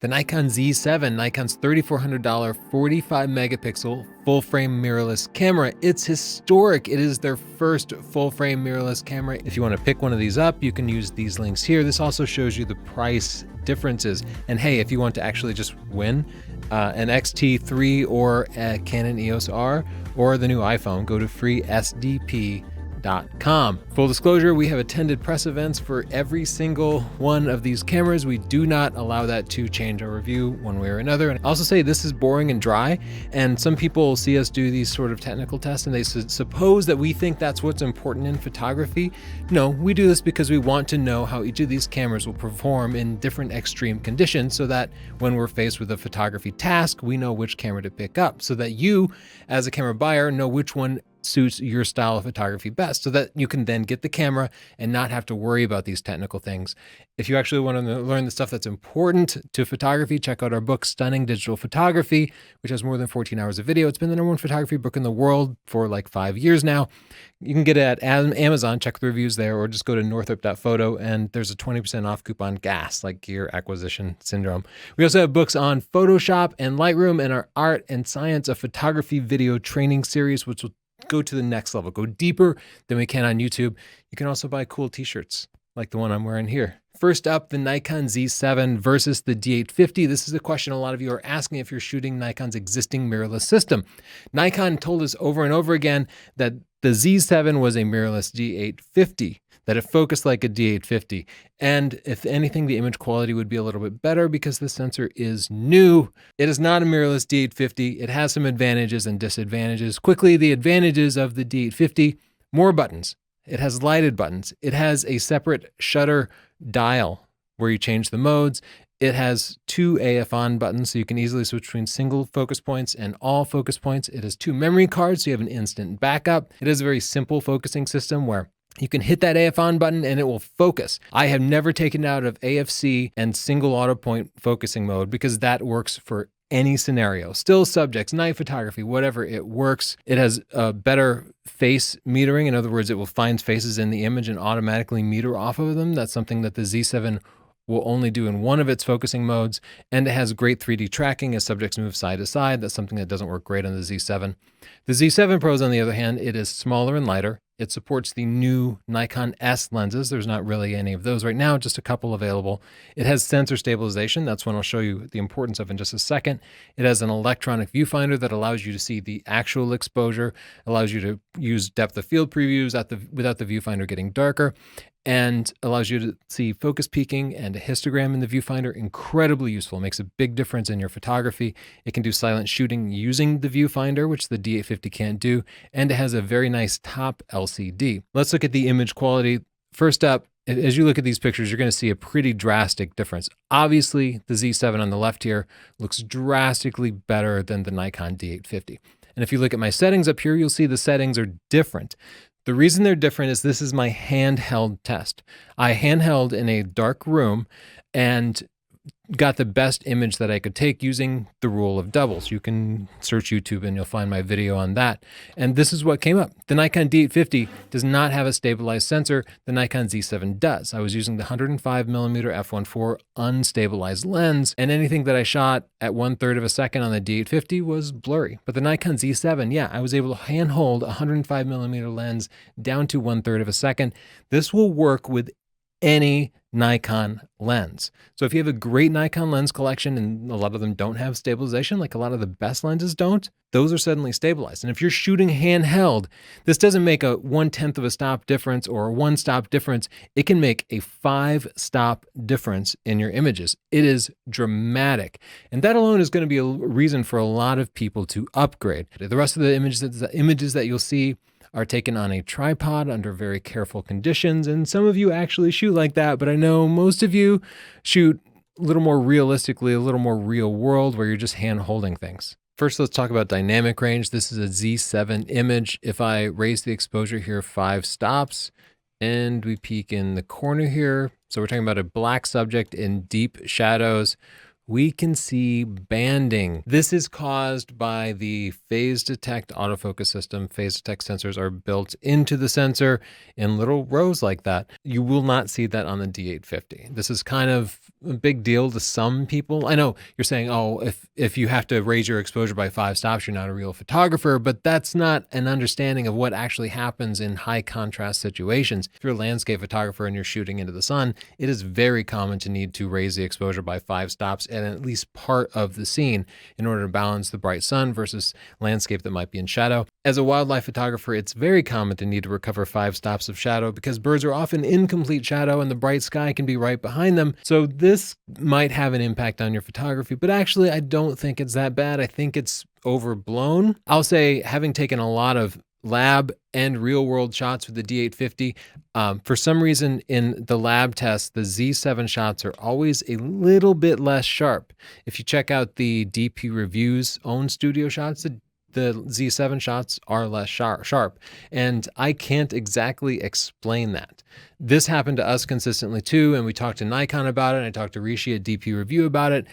The Nikon Z7, Nikon's $3,400 45 megapixel full frame mirrorless camera. It's historic. It is their first full frame mirrorless camera. If you want to pick one of these up, you can use these links here. This also shows you the price differences. And hey, if you want to actually just win an X-T3 or a Canon EOS R or the new iPhone, go to freesdp.com. Full disclosure, we have attended press events for every single one of these cameras. We do not allow that to change our review one way or another. And I also say this is boring and dry, and some people see us do these sort of technical tests and they suppose that we think that's what's important in photography. No, we do this because we want to know how each of these cameras will perform in different extreme conditions, so that when we're faced with a photography task, we know which camera to pick up, so that you as a camera buyer know which one suits your style of photography best, so that you can then get the camera and not have to worry about these technical things. If you actually want to learn the stuff that's important to photography, check out our book, Stunning Digital Photography, which has more than 14 hours of video. It's been the #1 photography book in the world for like 5 years now. You can get it at Amazon, check the reviews there, or just go to northrop.photo and there's a 20% off coupon, gas, like gear acquisition syndrome. We also have books on Photoshop and Lightroom and our Art and Science of Photography video training series, which will go to the next level, go deeper than we can on YouTube. You can also buy cool t-shirts like the one I'm wearing here. First up, the Nikon Z7 versus the D850. This is a question a lot of you are asking if you're shooting Nikon's existing mirrorless system. Nikon told us over and over again that the Z7 was a mirrorless D850, that it focused like a D850. And if anything, the image quality would be a little bit better because the sensor is new. It is not a mirrorless D850. It has some advantages and disadvantages. Quickly, the advantages of the D850: more buttons. It has lighted buttons. It has a separate shutter dial where you change the modes. It has 2 AF on buttons, so you can easily switch between single focus points and all focus points. It has 2 memory cards, so you have an instant backup. It has a very simple focusing system where you can hit that AF on button and it will focus. I have never taken it out of AFC and single auto point focusing mode because that works for any scenario. Still subjects, night photography, whatever, it works. It has a better face metering. In other words, it will find faces in the image and automatically meter off of them. That's something that the Z7 will only do in one of its focusing modes. And it has great 3D tracking as subjects move side to side. That's something that doesn't work great on the Z7. The Z7 Pros, on the other hand, it is smaller and lighter. It supports the new Nikon S lenses. There's not really any of those right now, just a couple available. It has sensor stabilization. That's one I'll show you the importance of in just a second. It has an electronic viewfinder that allows you to see the actual exposure, allows you to use depth of field previews without the viewfinder getting darker, and allows you to see focus peaking and a histogram in the viewfinder. Incredibly useful. It makes a big difference in your photography. It can do silent shooting using the viewfinder, which the D850 can't do, and it has a very nice top LCD. Let's look at the image quality. First up, as you look at these pictures, you're going to see a pretty drastic difference. Obviously, the Z7 on the left here looks drastically better than the Nikon D850. And if you look at my settings up here, you'll see the settings are different. The reason they're different is this is my handheld test. I handheld in a dark room and got the best image that I could take using the rule of doubles. You can search YouTube and you'll find my video on that. And this is what came up. The Nikon D850 does not have a stabilized sensor. The Nikon Z7 does. I was using the 105mm f1.4 unstabilized lens, and anything that I shot at 1/3 of a second on the D850 was blurry. But the Nikon Z7, yeah, I was able to handhold a 105mm lens down to 1/3 of a second. This will work with any Nikon lens. So if you have a great Nikon lens collection, and a lot of them don't have stabilization, like a lot of the best lenses don't, those are suddenly stabilized. And if you're shooting handheld, this doesn't make a 1/10 of a stop difference or a 1 stop difference. It can make a 5 stop difference in your images. It is dramatic. And that alone is going to be a reason for a lot of people to upgrade. The rest of the images that you'll see are taken on a tripod under very careful conditions. And some of you actually shoot like that, but I know most of you shoot a little more realistically, a little more real world where you're just hand holding things. First, let's talk about dynamic range. This is a Z7 image. If I raise the exposure here 5 stops and we peek in the corner here, so we're talking about a black subject in deep shadows we can see banding. This is caused by the phase detect autofocus system. Phase detect sensors are built into the sensor in little rows like that. You will not see that on the D850. This is kind of a big deal to some people. I know you're saying, oh, if you have to raise your exposure by 5 stops, you're not a real photographer, but that's not an understanding of what actually happens in high contrast situations. If you're a landscape photographer and you're shooting into the sun, it is very common to need to raise the exposure by 5 stops and at least part of the scene in order to balance the bright sun versus landscape that might be in shadow. As a wildlife photographer, it's very common to need to recover 5 stops of shadow because birds are often in complete shadow and the bright sky can be right behind them. So this might have an impact on your photography, but actually I don't think it's that bad. I think it's overblown. I'll say, having taken a lot of lab and real world shots with the D850, for some reason in the lab tests, the Z7 shots are always a little bit less sharp. If you check out the DP Review's own studio shots, the Z7 shots are less sharp. And I can't exactly explain that. This happened to us consistently too, and we talked to Nikon about it, and I talked to Rishi at DP Review about it.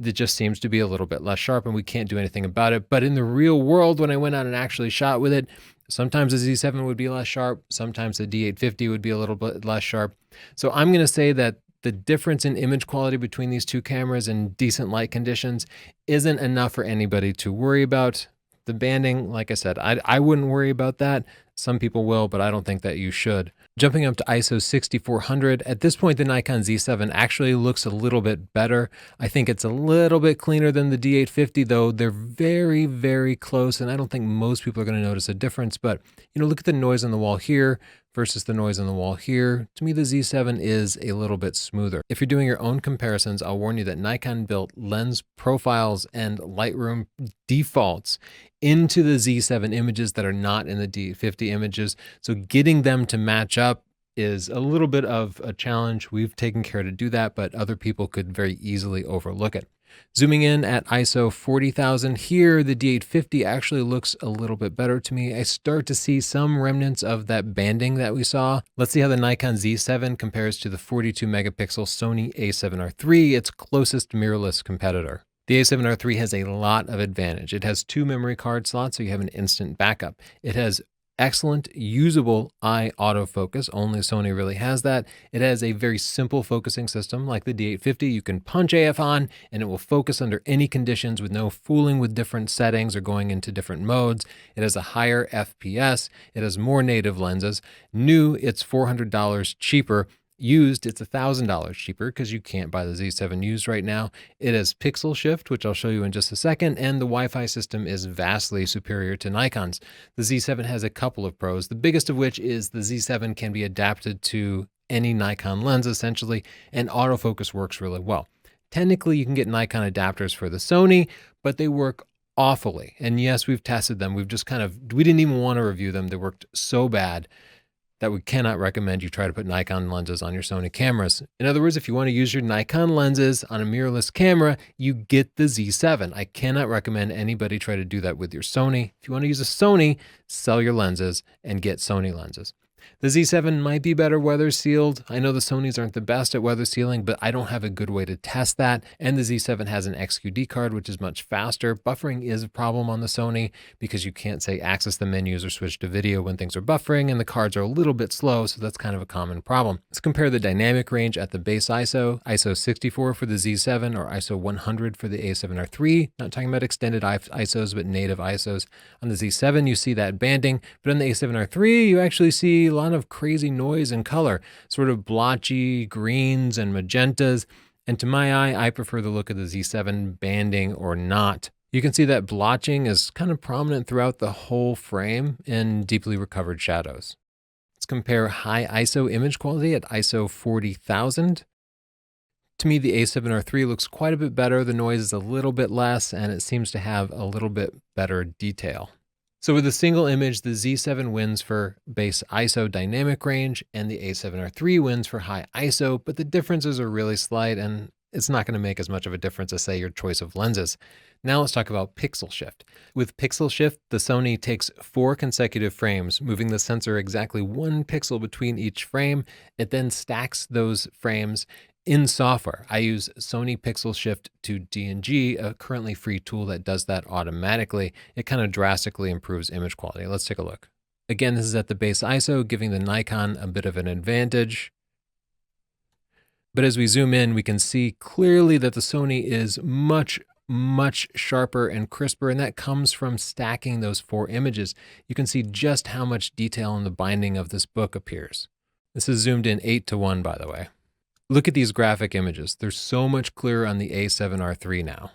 It just seems to be a little bit less sharp and we can't do anything about it. But in the real world, when I went out and actually shot with it, sometimes the Z7 would be less sharp. Sometimes the D850 would be a little bit less sharp. So I'm going to say that the difference in image quality between these two cameras in decent light conditions isn't enough for anybody to worry about. The banding, like I said, I wouldn't worry about that. Some people will, but I don't think that you should. Jumping up to ISO 6400, at this point the Nikon Z7 actually looks a little bit better. I think it's a little bit cleaner than the D850, though they're very, very close, and I don't think most people are going to notice a difference. But look at the noise on the wall here versus the noise on the wall here. To me, the Z7 is a little bit smoother. If you're doing your own comparisons, I'll warn you that Nikon built lens profiles and Lightroom defaults into the Z7 images that are not in the D850 images. So getting them to match up is a little bit of a challenge. We've taken care to do that, but other people could very easily overlook it. Zooming in at ISO 40,000 here, the D850 actually looks a little bit better to me. I start to see some remnants of that banding that we saw. Let's see how the Nikon Z7 compares to the 42 megapixel Sony a7R III, its closest mirrorless competitor. The a7R III has a lot of advantage. It has 2 memory card slots, so you have an instant backup. It has excellent usable eye autofocus. Only Sony really has that. It has a very simple focusing system like the D850. You can punch AF on and it will focus under any conditions with no fooling with different settings or going into different modes. It has a higher FPS. It has more native lenses. New, it's $400 cheaper. Used, it's $1,000 cheaper because you can't buy the Z7 used right now. It has pixel shift, which I'll show you in just a second, and the Wi-Fi system is vastly superior to Nikon's. The Z7 has a couple of pros, the biggest of which is the Z7 can be adapted to any Nikon lens essentially, and autofocus works really well. Technically, you can get Nikon adapters for the Sony, but they work awfully. And yes, we've tested them. We didn't even want to review them. They worked so bad that we cannot recommend you try to put Nikon lenses on your Sony cameras. In other words, if you want to use your Nikon lenses on a mirrorless camera, you get the Z7. I cannot recommend anybody try to do that with your Sony. If you want to use a Sony, sell your lenses and get Sony lenses. The Z7 might be better weather sealed. I know the Sonys aren't the best at weather sealing, but I don't have a good way to test that. And the Z7 has an XQD card, which is much faster. Buffering is a problem on the Sony because you can't say access the menus or switch to video when things are buffering, and the cards are a little bit slow, so that's kind of a common problem. Let's compare the dynamic range at the base ISO. ISO 64 for the Z7 or ISO 100 for the a7R III. Not talking about extended ISOs, but native ISOs. On the Z7, you see that banding, but on the a7R III, you actually see a lot of crazy noise and color, sort of blotchy greens and magentas. And to my eye, I prefer the look of the Z7 banding or not. You can see that blotching is kind of prominent throughout the whole frame in deeply recovered shadows. Let's compare high ISO image quality at ISO 40,000. To me, the a7R III looks quite a bit better. The noise is a little bit less, and it seems to have a little bit better detail. So with a single image, the Z7 wins for base ISO dynamic range, and the a7R III wins for high ISO, but the differences are really slight, and it's not going to make as much of a difference as, say, your choice of lenses. Now let's talk about pixel shift. With pixel shift, the Sony takes 4 consecutive frames, moving the sensor exactly 1 pixel between each frame. It then stacks those frames in software. I use Sony Pixel Shift to DNG, a currently free tool that does that automatically. It kind of drastically improves image quality. Let's take a look. Again, this is at the base ISO, giving the Nikon a bit of an advantage. But as we zoom in, we can see clearly that the Sony is much sharper and crisper, and that comes from stacking those 4 images. You can see just how much detail in the binding of this book appears. This is zoomed in 8:1, by the way. Look at these graphic images. They're so much clearer on the A7R III now.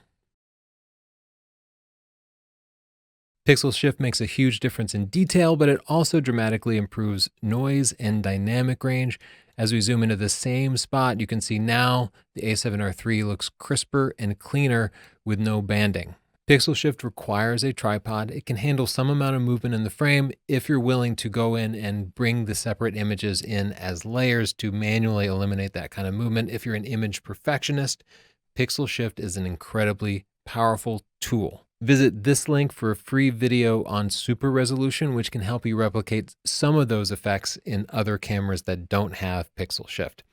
Pixel Shift makes a huge difference in detail, but it also dramatically improves noise and dynamic range. As we zoom into the same spot, you can see now the A7R III looks crisper and cleaner with no banding. Pixel Shift requires a tripod. It can handle some amount of movement in the frame if you're willing to go in and bring the separate images in as layers to manually eliminate that kind of movement. If you're an image perfectionist, Pixel Shift is an incredibly powerful tool. Visit this link for a free video on super resolution, which can help you replicate some of those effects in other cameras that don't have Pixel Shift.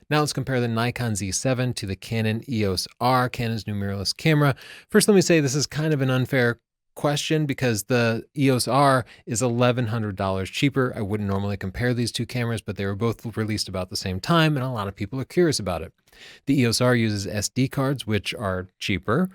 Now let's compare the Nikon Z7 to the Canon EOS R, Canon's new mirrorless camera. First, let me say this is kind of an unfair question because the EOS R is $1,100 cheaper. I wouldn't normally compare these two cameras, but they were both released about the same time, and a lot of people are curious about it. The EOS R uses SD cards, which are cheaper.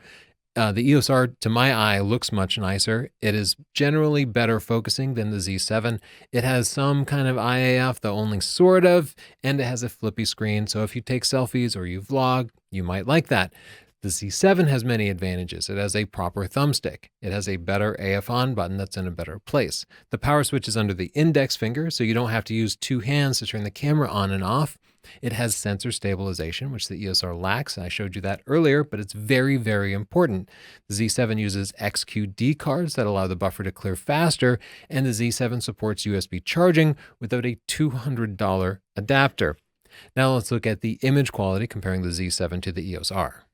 The EOS R, to my eye, looks much nicer. It is generally better focusing than the Z7. It has some kind of IAF, though only sort of, and it has a flippy screen. So if you take selfies or you vlog, you might like that. The Z7 has many advantages. It has a proper thumbstick. It has a better AF on button that's in a better place. The power switch is under the index finger, so you don't have to use 2 hands to turn the camera on and off. It has sensor stabilization, which the EOS R lacks. I showed you that earlier, but it's very, very important. The Z7 uses XQD cards that allow the buffer to clear faster, and the Z7 supports USB charging without a $200 adapter. Now let's look at the image quality comparing the Z7 to the EOS R.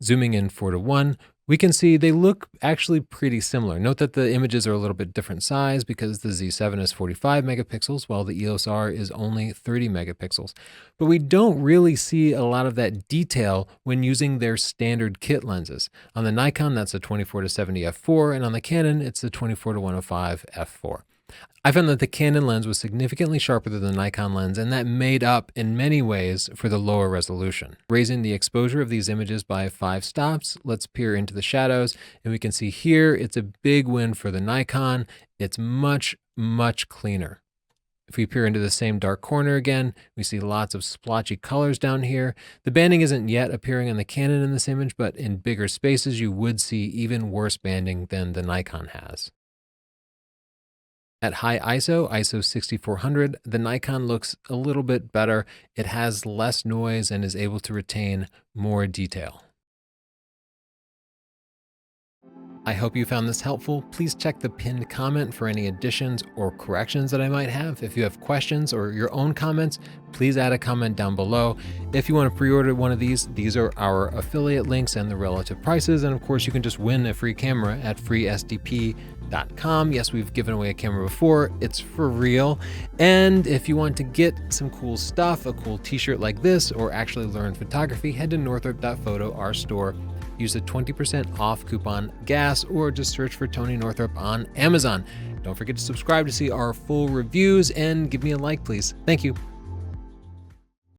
Zooming in 4:1, we can see they look actually pretty similar. Note that the images are a little bit different size because the Z7 is 45 megapixels while the EOS R is only 30 megapixels. But we don't really see a lot of that detail when using their standard kit lenses. On the Nikon, that's a 24-70 f4, and on the Canon, it's the 24-105 f4. I found that the Canon lens was significantly sharper than the Nikon lens, and that made up in many ways for the lower resolution. Raising the exposure of these images by 5 stops, let's peer into the shadows, and we can see here it's a big win for the Nikon. It's much cleaner. If we peer into the same dark corner again, we see lots of splotchy colors down here. The banding isn't yet appearing on the Canon in this image, but in bigger spaces you would see even worse banding than the Nikon has. At high ISO 6400, the Nikon looks a little bit better. It has less noise and is able to retain more detail. I hope you found this helpful. Please check the pinned comment for any additions or corrections that I might have. If you have questions or your own comments, please add a comment down below. If you want to pre-order one of these are our affiliate links and the relative prices. And of course, you can just win a free camera at freesdp.com. Yes, we've given away a camera before. It's for real. And if you want to get some cool stuff, a cool t-shirt like this, or actually learn photography, head to northrop.photo, our store. Use the 20% off coupon GAS, or just search for Tony Northrop on Amazon. Don't forget to subscribe to see our full reviews and give me a like, please. Thank you.